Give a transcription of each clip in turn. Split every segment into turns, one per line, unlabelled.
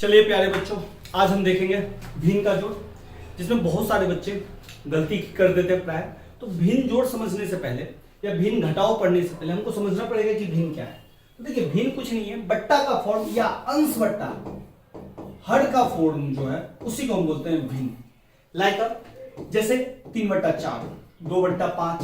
चलिए प्यारे बच्चों, आज हम देखेंगे भिन्न का जोड़, जिसमें बहुत सारे बच्चे गलती कर देते हैं प्राय। तो भिन्न जोड़ समझने से पहले या भिन्न घटाव पढ़ने से पहले हमको समझना पड़ेगा कि भिन्न क्या है। तो देखिए, भिन्न कुछ नहीं है, बट्टा का फॉर्म या अंश बट्टा हर का फॉर्म जो है उसी को हम बोलते हैं भिन्न। लाइक जैसे 3/4, 2/5,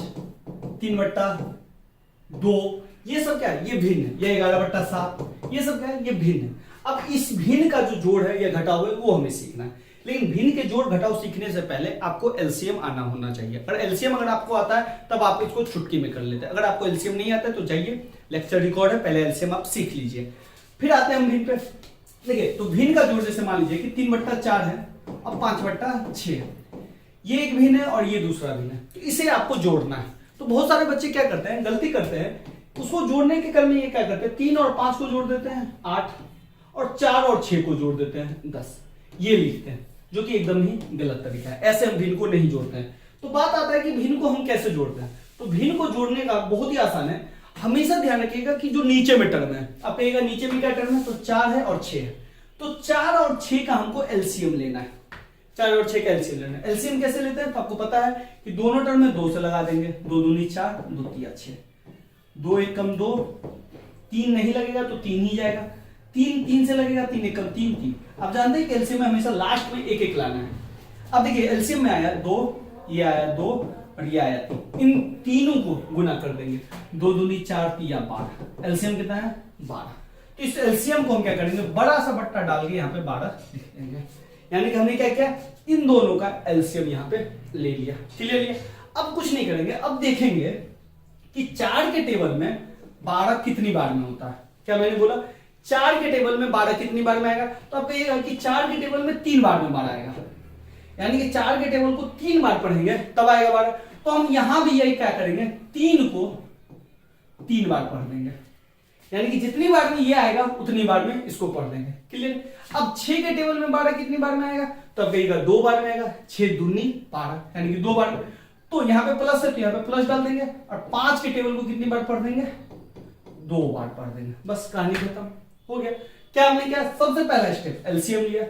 3/2, ये सब क्या है? ये भिन्न है। ये 11/7, ये सब क्या है? ये भिन्न है। अब इस भिन्न का जो जोड़ है या घटाव है वो हमें सीखना है। लेकिन भिन्न के जोड़ घटाव सीखने से पहले आपको एलसीएम आना होना चाहिए। और एलसीएम अगर आपको आता है तब आप इसको चुटकी में कर लेते हैं। अगर आपको एलसीएम नहीं आता है तो जाइए, लेक्चर रिकॉर्ड है, पहले एलसीएम आप सीख लीजिए, फिर आते हैं हम भिन्न पे। देखिए, तो भिन्न का जोड़ जैसे मान लीजिए कि 3/4 है और 5/6 है। ये एक भिन्न है और ये दूसरा भिन्न है, तो इसे आपको जोड़ना है। तो बहुत सारे बच्चे क्या करते हैं, गलती करते हैं, उसको जोड़ने के क्रम में ये क्या करते हैं, 3 और 5 को जोड़ देते हैं 8, और 4 और 6 को जोड़ देते हैं 10, ये लिखते हैं, जो कि एकदम ही गलत तरीका है। ऐसे हम भिन्न को नहीं जोड़ते हैं। तो बात आता है कि भिन्न को हम कैसे जोड़ते हैं। तो भिन्न को जोड़ने का बहुत ही आसान है। हमेशा ध्यान रखिएगा कि जो नीचे में टर्म है, आप कहिएगा नीचे में क्या टर्म है, तो 4 है और 6 है। तो 4 और 6 का हमको एलसीएम लेना है। 4 और 6 का एलसीएम लेना है। एलसीएम कैसे लेते हैं, तो आपको पता है कि दोनों टर्म में 2 से लगा देंगे। 2 दूनी 4, 2 तिया 6, 2 एक कम 2, 3 नहीं लगेगा तो 3 ही जाएगा। 3 से लगेगा, 3 एक कम 3। आप जानते हैं कि एलसीएम में हमेशा लास्ट में एक लाना है। अब देखिए, एलसीएम में आया 2, ये आया 2 और ये आया 3। इन तीनों को गुना कर देंगे। 2 दूनी 4, 3 12। एलसीएम कितना है, 12। तो इस एलसीएम को हम क्या करेंगे, बड़ा सा बट्टा डाल के यहाँ पे 12 लिख देंगे। यानी कि हमने क्या किया, इन दोनों का एलसीएम यहाँ पे ले लिया। ले लिया। अब कुछ नहीं करेंगे, अब देखेंगे कि 4 के टेबल में 12 कितनी बार में होता है। क्या मैंने बोला, 4 के टेबल में 12 कितनी बार में आएगा, तो आप कहिएगा कि 4 के टेबल में 3 बार में 12 आएगा। यानी कि 4 के टेबल को 3 बार पढ़ेंगे तब आएगा 12। तो हम यहां भी यही क्या करेंगे, 3 को 3 बार पढ़ देंगे। यानी कि जितनी बार में ये आएगा उतनी बार में इसको पढ़ देंगे। क्लियर। अब 6 के टेबल में 12 कितनी बार में आएगा, तो अब कहिएगा 2 बार में आएगा। 6 दूनी 12, यानी कि 2 बार। तो यहाँ पे प्लस है तो यहाँ पे प्लस डाल देंगे। और 5 के टेबल को कितनी बार पढ़ देंगे, 2 बार पढ़ देंगे। बस कहानी खत्म हो गया। क्या हमने किया, सबसे पहला स्टेप एलसीएम लिया।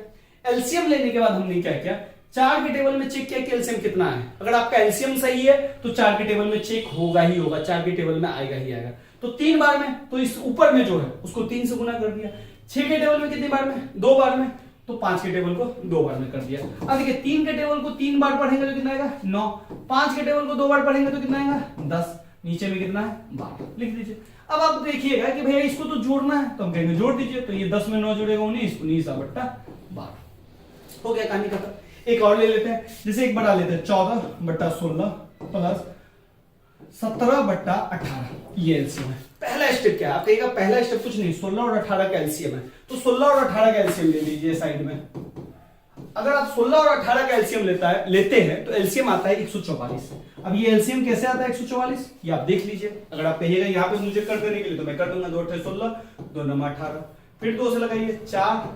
एलसीएम लेने के बाद हमने क्या किया, 4 के टेबल में चेक किया कि एलसीएम कितना है। अगर आपका एलसीएम सही है तो 4 के टेबल में चेक होगा ही होगा, 4 के टेबल में आएगा ही आएगा। तो 3 बार में, तो इस ऊपर में जो है उसको 3 से गुना कर दिया। 6 के टेबल में कितनी बार में, 2 बार में, तो 5 के टेबल को 2 बार में कर दिया। अब देखिए, 3 के टेबल को 3 बार पढ़ेंगे तो कितना आएगा, 9। 5 के टेबल को 2 बार पढ़ेंगे तो कितना आएगा, 10। नीचे में कितना है, 12, लिख दीजिए। अब आप देखिएगा कि भैया इसको तो जोड़ना है, तो हम कहेंगे जोड़ दीजिए। तो ये 10 में 9 जुड़ेगा 19, 19/12 हो गया, कहानी खत्म। एक और ले लेते हैं, जैसे एक बड़ा लेते हैं 14/16 प्लस 17/18, ये एलसीएम है। पहला स्टेप क्या है, आप कहिएगा पहला स्टेप कुछ नहीं, 16 और 18 का एलसीएम है। तो 16 और 18 का एलसीएम ले लीजिए साइड में। अगर आप 16 और 18 का एलसीएम लेते हैं तो एलसीएम आता है 144। अब ये एलसीएम कैसे आता है 144, ये आप देख लीजिए। अगर आप कहिएगा यहाँ पे मुझे कर देने के लिए तो मैं कर दूंगा। 2 8 16, 2 9 18, फिर 2 से लगाइए 4,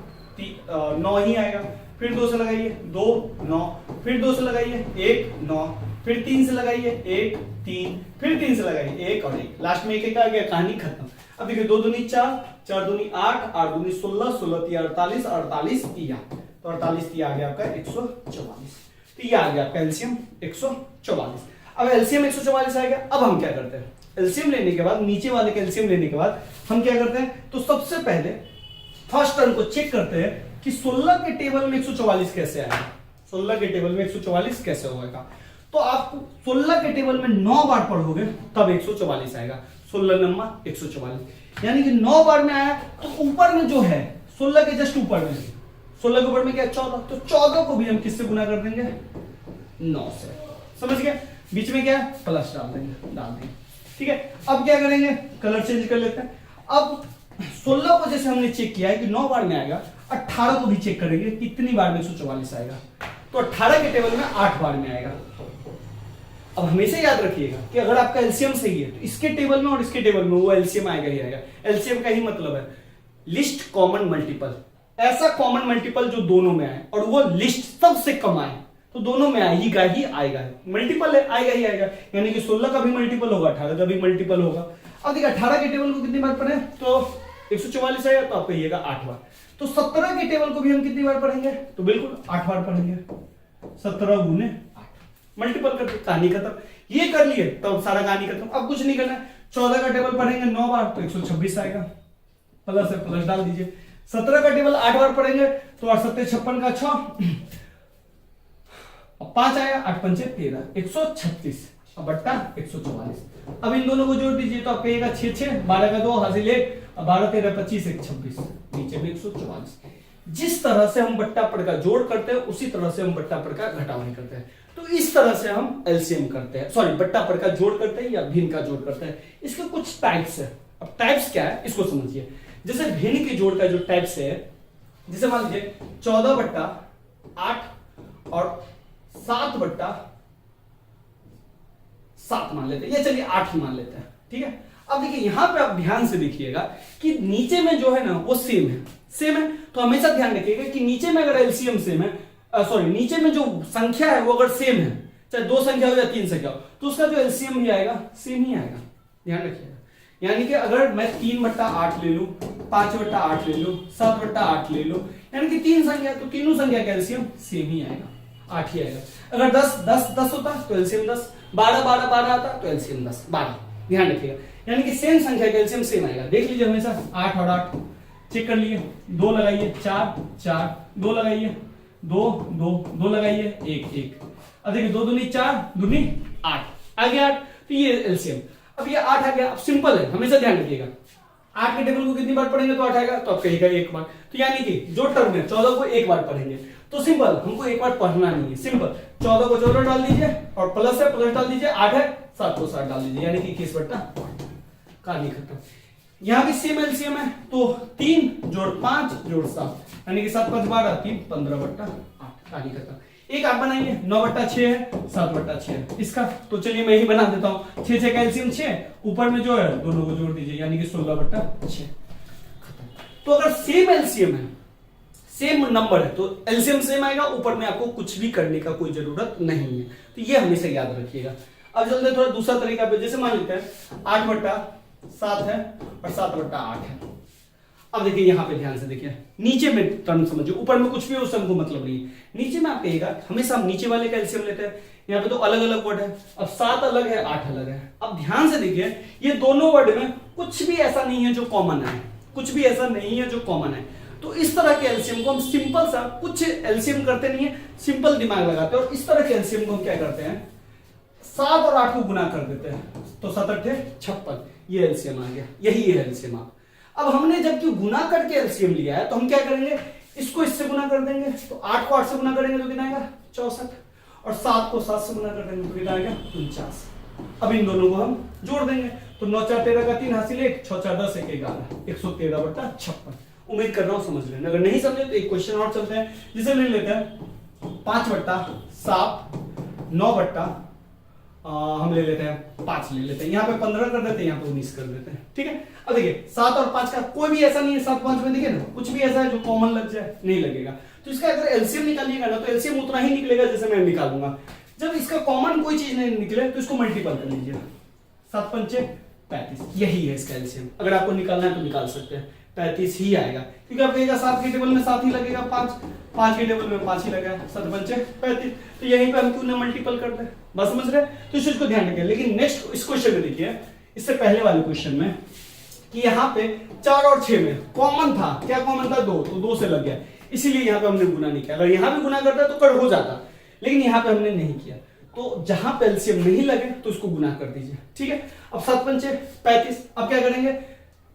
9 ही आएगा। फिर 2 से लगाइए 2 9, फिर 2 से लगाइए 1 9, फिर 3 से लगाइए 1 3, फिर 3 से लगाइए 1 और 1, लास्ट में 1 आ गया, कहानी खत्म। अब देखिए 2 दूनी 4, 4 दूनी 8, 8 दूनी 16, 16 तिया 48, 48 तिया, तो 48 तिया आ गया आपका 144। तो ये आ गया आपका एलसीएम 144। अब एलसीएम 144 आ गया। अब हम क्या करते हैं, एलसीएम लेने के बाद, नीचे वाले का एलसीएम लेने के बाद हम क्या करते हैं, तो सबसे पहले फर्स्ट टर्म को चेक करते हैं कि 16 के टेबल में 144 कैसे आएगा। 16 के टेबल में 144 कैसे होगा, तो आप 16 के टेबल में 9 बार पढ़ोगे तब 144 आएगा। 16 नंबर 144, यानी कि 9 बार में आया। तो ऊपर में जो है 16 के जस्ट ऊपर में, 16 के ऊपर में क्या 14, तो 14 को भी हम किससे गुना कर देंगे, 9 से। समझ गए, बीच में क्या है, प्लस डाल देंगे। ठीक है। अब क्या करेंगे, कलर चेंज कर लेते हैं। अब 16 को जैसे हमने चेक किया है कि 9 बार में आएगा, 18 को भी चेक करेंगे कितनी बार में 144 आएगा, तो 18 के टेबल में 8 बार में आएगा। अब हमेशा याद रखिएगा कि अगर आपका एलसीएम सही है तो इसके टेबल में और इसके टेबल में वो एलसीएम आएगा ही आएगा। एलसीएम का ही मतलब है लिस्ट कॉमन मल्टीपल, ऐसा कॉमन मल्टीपल जो दोनों में आए और वो लिस्ट सबसे कम आए, तो दोनों में आएगा ही आएगा। मल्टीपल है, आएगा ही आएगा। यानी कि 16 का भी मल्टीपल होगा, 18 का भी मल्टीपल होगा। अब देखिए 18 के टेबल को कितनी बार पढ़े, तो 144 आएगा, तो आप कहिएगा 8 बार। तो तो 17 के टेबल को भी हम कितनी बार पढ़ेंगे, तो बिल्कुल 8 बार पढ़ेंगे। 17 गुने 8 मल्टीपल करके कहानी खत्म। ये कर लिए तो सारा कहानी खत्म। अब कुछ नहीं करना है, 14 का टेबल पढ़ेंगे 9 बार तो 126 आएगा, प्लस है प्लस डाल दीजिए। 17 का टेबल 8 बार पढ़ेंगे तो 8 7 56 का 6, 5 आया, 8 5 13, 136 अब बट्टा 144। अब इन दोनों को जोड़ दीजिए तो आप कहिएगा 6 6, 12 का 2 हासिल 1, 12 13 25 1 26, नीचे में 144। जिस तरह से हम बट्टा पड़ का जोड़ करते हैं उसी तरह से हम बट्टा पड़ का घटाव करते हैं। तो इस तरह से हम एलसीएम करते हैं, सॉरी बट्टा पड़ का जोड़ करते हैं या भिन्न का जोड़ करते हैं। इसके कुछ टाइप्स है। अब टाइप्स क्या है इसको समझिए। जैसे भिन्न के जोड़ का जो टाइप्स है, जैसे मान लीजिए 14 बट्टा 8 और 7 बट्टा 7 मान लेते हैं, या चलिए 8 ही मान लेते हैं, ठीक है। अब देखिए यहां पे आप ध्यान से देखिएगा कि नीचे में जो है ना वो सेम है, तो हमेशा ध्यान रखिएगा कि नीचे में अगर एलसीएम सेम है, सॉरी नीचे में जो संख्या है वो अगर सेम है, चाहे 2 संख्या हो या 3 संख्या हो, तो उसका जो एलसीएम भी आएगा सेम ही आएगा, ध्यान रखिएगा। यानी कि अगर मैं 3 बट्टा 8 ले लूं, 5 बट्टा 8 ले लूं, 7 बट्टा 8 ले लूं, यानी कि 3 संख्या, तो तीनों संख्या का एलसीएम सेम ही आएगा, 8 ही आएगा। अगर 10 होता तो एलसीएम 10, 12 आता तो एलसीएम 10 12, ध्यान रखिएगा। यानी कि सेम संख्या का एलसीएम सेम आएगा। देख लीजिए हमेशा 8 और 8 चेक कर लिए, 2 लगाइए 4 4, 2 लगाइए 2 2 2 लगाइए 1 1, अब देखिए 2 दूनी 4 दूनी 8 आ गया 8, तो ये एलसीएम। अब ये 8 आ गया। अब सिंपल है, हमेशा ध्यान रखिएगा 8 के टेबल को कितनी बार पढ़ेंगे तो 8 आएगा, तो आप कहिएगा 1 बार। तो यानी कि जो टर्म है 14 को 1 बार पढ़ेंगे, तो सिंपल हमको 1 बार पढ़ना नहीं है, सिंपल 14 को 14 डाल दीजिए और प्लस है प्लस डाल दीजिए, 8 है 7 को 7 डाल दीजिए, यानी कि 21 बट्टा कहानी खत्म। यहां भी सेम एलसीएम है, तो 3 जोड़ 5 जोड़ 7, यानी कि 7 5 12 3 15 बट्टा 8 कहानी खत्म। एक आप बनाइए 9 बट्टा 6 है, 7 बट्टा 6 है इसका, तो चलिए मैं ही बना देता हूं। 6 6 का एलसीएम 6, ऊपर में जो है दोनों को जोड़ दीजिए, यानी कि 16 बट्टा 6 खत्म। तो अगर सेम एलसीएम है, सेम नंबर है, तो एलसीएम सेम आएगा, ऊपर में आपको कुछ भी करने का कोई जरूरत नहीं है, तो ये हमेशा याद रखिएगा। अब चलते हैं थोड़ा दूसरा तरीका पे। जैसे मान लेते हैं 8 बट्टा 7 है और 7 बट्टा 8 है। अब देखिए यहां पे ध्यान से देखिए, नीचे में टर्म समझिए, ऊपर में कुछ भी उस को मतलब नहीं है। नीचे में आप कहिएगा, हमेशा हम नीचे वाले का एलसीएम लेते हैं, यहाँ पे तो अलग अलग वर्ड है। अब 7 अलग है 8 अलग है। अब ध्यान से देखिए, ये दोनों वर्ड में कुछ भी ऐसा नहीं है जो कॉमन है, कुछ भी ऐसा नहीं है जो कॉमन है। तो इस तरह के एलसीएम को हम सिंपल सा, कुछ एलसीएम करते नहीं है, सिंपल दिमाग लगाते हैं, और इस तरह के एलसीएम को हम क्या करते हैं, 7 और 8 को गुना कर देते हैं, तो 7 8 56, ये एलसीएम आ गया, यही है एलसीएम। आप अब हमने जबकि गुना करके एलसीएम लिया है, तो हम क्या करेंगे, इसको इससे गुना कर देंगे, तो 8 को 8 से गुना करेंगे तो कितना आएगा 64, और 7 को 7 से गुना कर देंगे तो कितना आएगा 49। अब इन दोनों को हम जोड़ देंगे, तो 9 4 13 का 3 हासिल 1, 6 4 10 1 11, 113 बट्टा 56। उम्मीद कर रहा हूं समझ लेना। अगर नहीं समझे तो एक क्वेश्चन और चलते हैं, जिसे ले लेते हैं 5 बट्टा 7, 9 बट्टा हम ले लेते हैं 5 ले लेते हैं, यहाँ पे 15 कर देते हैं, यहाँ पे 19 कर देते हैं, ठीक है। अब देखिए 7 और 5 का कोई भी ऐसा नहीं है, 7 5 में देखिए ना कुछ भी ऐसा है जो कॉमन लग जाए, नहीं लगेगा। तो इसका अगर एलसीएम निकालिएगा ना, तो एलसीएम उतना ही निकलेगा जैसे मैं निकालूंगा। जब इसका कॉमन कोई चीज नहीं निकले तो इसको मल्टीपल कर लीजिए, 7 5 35, यही है इसका एलसीएम। अगर आपको निकालना है तो निकाल सकते हैं, 35 ही आएगा, क्योंकि आप कहिएगा 7 के टेबल में 7 ही लगेगा, 5 के टेबल में 5 ही लगेगा, 7 5 35, तो यहीं पे हम क्यों ना मल्टीपल कर दें, बस समझ रहे हैं। तो इस चीज को ध्यान रखिए। लेकिन नेक्स्ट इस क्वेश्चन में देखिए, इससे पहले वाले क्वेश्चन में कि यहाँ पे 4 और 6 में कॉमन था, क्या कॉमन था 2, तो 2 से लग गया, इसीलिए यहाँ पे हमने गुना नहीं किया। अगर यहाँ भी गुना करता तो कर हो जाता, लेकिन यहाँ पे हमने नहीं किया। तो जहां पे एलसीएम नहीं लगे तो इसको गुना कर दीजिए, ठीक है। अब 7 5 35, अब क्या करेंगे,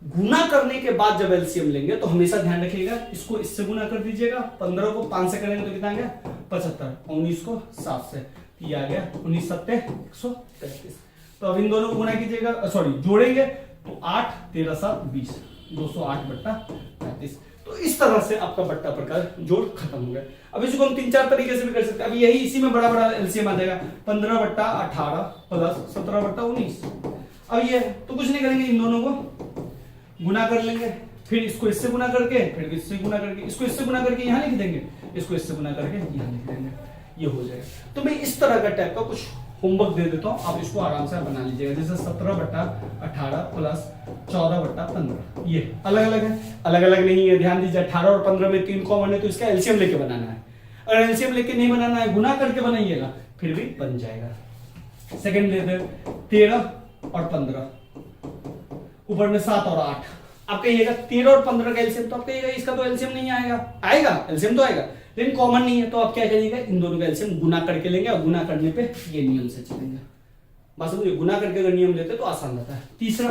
गुना करने के बाद जब एलसीएम लेंगे तो हमेशा ध्यान रखिएगा, इसको इससे गुना कर दीजिएगा, 15 को 5 से करेंगे तो कितना आ गया 75, 19 को 7 से, ये आ गया 19 7 133। तो अब इन दोनों को गुना कीजिएगा, सॉरी जोड़ेंगे, तो 8 13 7 20, 208 बट्टा 35। तो इस तरह से आपका बट्टा प्रकार जोड़ खत्म हो गया। अब इसको हम 3-4 तरीके से भी कर सकते हैं। अब यही इसी में बड़ा बड़ा एलसीएम आ जाएगा, 15 बट्टा 18 प्लस 17 बट्टा 19। अब ये तो कुछ नहीं करेंगे, इन दोनों को गुना कर लेंगे, फिर इसको इससे गुना करके, फिर इससे गुना करके, इसको इससे गुना करके यहाँ लिख देंगे, इसको इससे गुना करके यहाँ लिख देंगे, ये हो जाएगा। तो मैं इस तरह का टाइप का कुछ होमवर्क दे देता हूं, आप इसको आराम से बना लीजिएगा। जैसे 17/18 प्लस 14/15, ये अलग अलग है, अलग अलग नहीं है, ध्यान दीजिए। 18 और 15 में 3 कॉमन है, तो इसका एलसीएम लेके बनाना है। अगर एलसीएम लेके नहीं बनाना है, गुना करके बनाइएगा, फिर भी बन जाएगा। सेकंड लेते 13 और 15, ऊपर में 7 और 8। आप कहिएगा 13 और 15 का एलसीएम, तो आप कहिएगा इसका तो एलसीएम नहीं आएगा। आएगा, एलसीएम तो आएगा, लेकिन कॉमन नहीं है। तो आप क्या करिएगा, इन दोनों का एलसीएम गुना करके लेंगे, और गुना करने पे ये नियम से चलेंगे। बस समझिए, गुना करके अगर नियम लेते तो आसान रहता है। तीसरा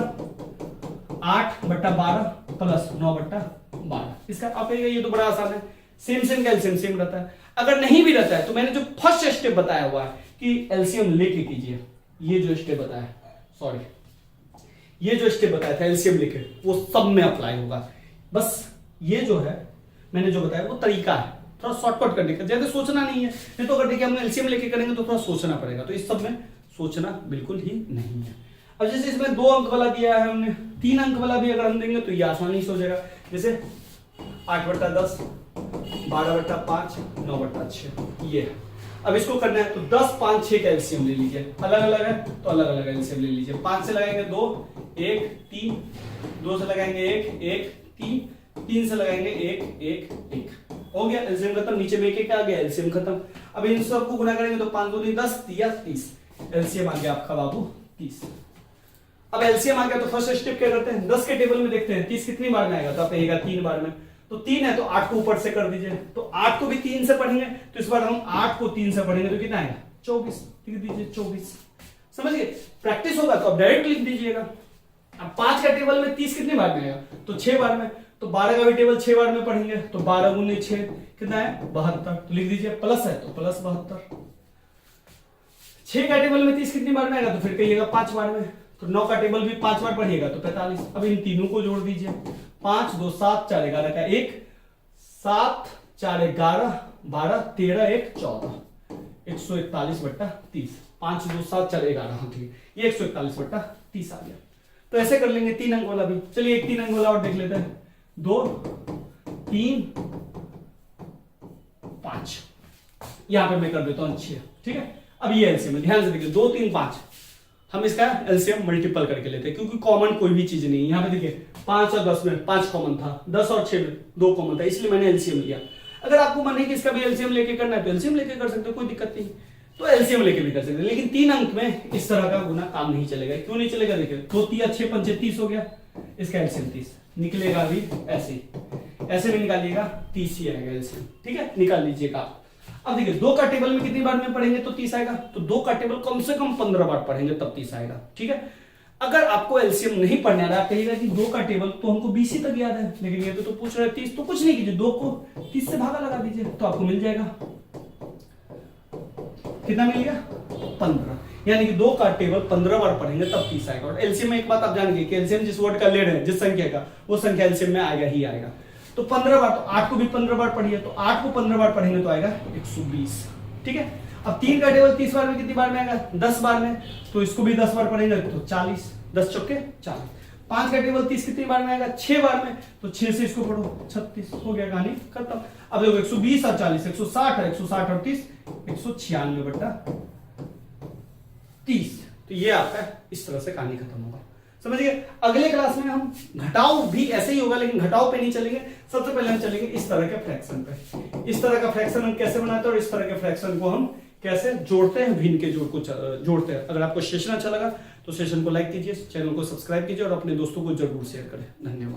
8/12 प्लस 9/12, इसका आप कहिएगा ये तो बड़ा आसान है, सेम का एलसीएम सेम रहता है। अगर नहीं भी रहता है तो मैंने जो फर्स्ट स्टेप बताया हुआ है कि एलसीएम लेके कीजिए, ये जो स्टेप बताया, सॉरी ये जो स्टेप बताया था एलसीएम लेके, वो सब में अप्लाई होगा। बस ये जो है मैंने जो बताया वो तरीका है, थोड़ा शॉर्टकट करने का, ज्यादा सोचना नहीं है। नहीं तो अगर देखिए हम एलसीएम लेके करेंगे तो थोड़ा सोचना पड़ेगा, तो इस सब में सोचना बिल्कुल ही नहीं है। अब जैसे इसमें 2 अंक वाला दिया है हमने, 3 अंक वाला भी अगर हम देंगे तो ये आसानी से हो जाएगा। जैसे 8/10, 12/5, 9/6, ये है। अब इसको करना है तो 10, 5, 6 का एलसीएम ले लीजिए। अलग अलग है तो अलग अलग एलसीएम ले लीजिए। 5 से लगाएंगे 2, 1, 3, 2 से लगाएंगे 1, 1, 3, 3 से लगाएंगे 1, 1, 1, हो गया एलसीएम खत्म। नीचे में 1 आ गया, एलसीएम खत्म। अब इन सबको गुना करेंगे तो 5 दूनी 10, 30, एलसीएम आ गया आपका बाबू 30। अब एलसीएम आ गया तो फर्स्ट स्टेप क्या करते हैं, 10 के टेबल में देखते हैं 30 कितनी बार में आएगा, तो आप कहिएगा 3 बार में। तो 3 है तो 8 को ऊपर से कर दीजिए, तो 8 को भी 3 से पढ़ेंगे, तो इस बार हम 8 को 3 से पढ़ेंगे तो कितना आएगा, 24, लिख दीजिए 24। समझिए, प्रैक्टिस होगा तो आप डायरेक्ट लिख दीजिएगा। अब 5 का टेबल में 30 कितनी बार में आएगा, तो 6 बार में। तो 12 का भी टेबल 6 बार में पढ़ेंगे, तो 12 गुने 6 कितना है, 72, तो लिख दीजिए प्लस है तो प्लस 72। 6 का टेबल में 30 कितनी बार में आएगा, तो फिर कहिएगा 5 बार में। तो 9 का टेबल भी 5 बार पढ़िएगा तो 45। अब इन तीनों को जोड़ दीजिए, 5, 2, 7, 4, 11 का 1, 7, 4, 11, 12, 13, 1, 14, 141/30। 5, 2, 7, 4, 11, ठीक है, ये 141/30 आ गया। तो ऐसे कर लेंगे 3 अंक वाला भी। चलिए एक 3 अंक वाला और देख लेते हैं, 2, 3, 5, यहां पे मैं कर देता हूं 6, ठीक है। अब ये एलसीएम ध्यान से देखिए, 2, 3, 5, हम इसका एलसीएम मल्टीपल करके लेते हैं, क्योंकि कॉमन कोई भी चीज नहीं है। यहाँ पे देखिए 5 और 10 में 5 कॉमन था, 10 और 6 में 2 कॉमन था, इसलिए मैंने एलसीएम लिया। अगर आपको मन है कि इसका भी एलसीएम लेके करना है तो एलसीएम लेके कर सकते हो, कोई दिक्कत नहीं, तो एलसीएम लेके भी कर सकते हैं। लेकिन 3 अंक में इस तरह का गुना काम नहीं चलेगा। क्यों नहीं चलेगा, देखिए 2, 3, 6, 5, 30 हो गया, इसका एलसीएम 30 निकलेगा भी, ऐसे भी निकालिएगा 30 ही आएगा एलसीएम, ठीक है, निकाल लीजिएगा आप। अब देखिए 2 का टेबल में कितनी बार में पढ़ेंगे तो 30 आएगा, तो 2 का टेबल कम से कम 15 बार पढ़ेंगे तब 30 आएगा, ठीक है। अगर आपको एलसीएम नहीं पढ़ने आ रहा, आप कहिएगा कि 2 का टेबल तो हमको 20 ही तक याद है, लेकिन ये तो पूछ रहे 30, तो कुछ नहीं कीजिए, 2 को 30 से भागा लगा दीजिए तो आपको मिल जाएगा, कितना मिलेगा, 15। यानी कि 2 का टेबल 15 बार पढ़ेंगे तब 30 आएगा। और एलसीएम में एक बात आप जानेंगे कि एलसीएम जिस वर्ड का ले रहे हैं, जिस संख्या का, वो संख्या एलसीएम में आएगा ही आएगा। तो 15 बार, तो 8 को भी 15 बार पढ़िए, तो 8 को 15 बार पढ़ेंगे तो आएगा 120, ठीक है। अब 3 का टेबल 30 बार में कितनी बार में आएगा, 10 बार में, तो इसको भी 10 बार पढ़ेंगे तो 40, 10 चौके 40। 5 का टेबल 30 कितनी बार में आएगा, 6 बार में, तो 6 से इसको पढ़ो 36, हो गया, कहानी खत्म। अब देखो 120 और 40, 160 है, 160 और 30, 196/30। तो ये आपका इस तरह से कहानी खत्म होगा, समझिए। अगले क्लास में हम घटाओ भी ऐसे ही होगा, लेकिन घटाओ पे नहीं चलेंगे। सबसे पहले हम चलेंगे इस तरह के फ्रैक्शन पे। इस तरह का फ्रैक्शन हम कैसे बनाते हैं और इस तरह के फ्रैक्शन को हम कैसे जोड़ते हैं, भिन्न के जोड़ को जोड़ते हैं। अगर आपको सेशन अच्छा लगा तो सेशन को लाइक कीजिए, चैनल को सब्सक्राइब कीजिए और अपने दोस्तों को जरूर शेयर करें। धन्यवाद।